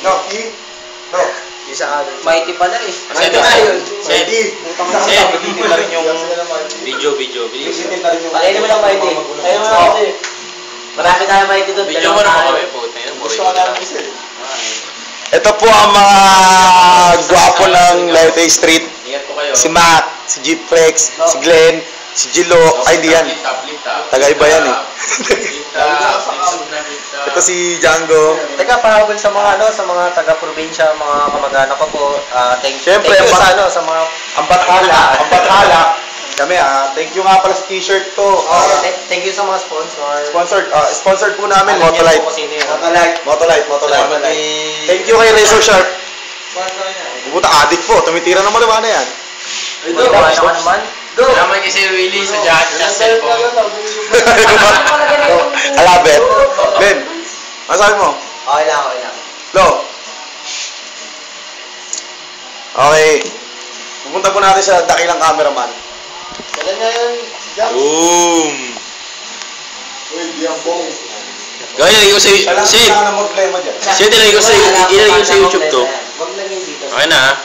No. Isa ka. Mighty pala eh. Mighty na yun. Mighty. Hindi na rin yung video. Alay naman ang Mighty. Alay naman ang Mighty. Marami tayo Mighty doon. Video mo naman kami po. Gusto ka namin kasi. Ito po ang mga gwapo ng Leyte Street. Si Matt, si Jeepflex, si Glenn, si Jilo. Ay, hindi yan. Taga-iba yan eh. Ito si Django. Teka, pahabol sa mga sa mga taga-probinsya, mga kamag-anak ko po. Thank you sa mga Ampat-ala. Kami thank you nga pala sa t-shirt to. Thank you sa mga sponsor. Sponsored po namin Motolite. Motolite. Thank you kay Razor Sharp. Sponsor niya. Puta addict po, tumitira naman naman yan. Ito, ano naman? Naman ni si Willie sa jacket sa cellphone. Alabet. Ben, ano sabi mo? Okay lang. Lo. Okay. Pupunta po natin sa dakilang cameraman. Kailan nga yun? Boom! Uy, di ang bong. Gaya, nilagay ko sa Kailangan na problema dyan. nilagay ko sa YouTube to. Wag lang yung dito. Okay na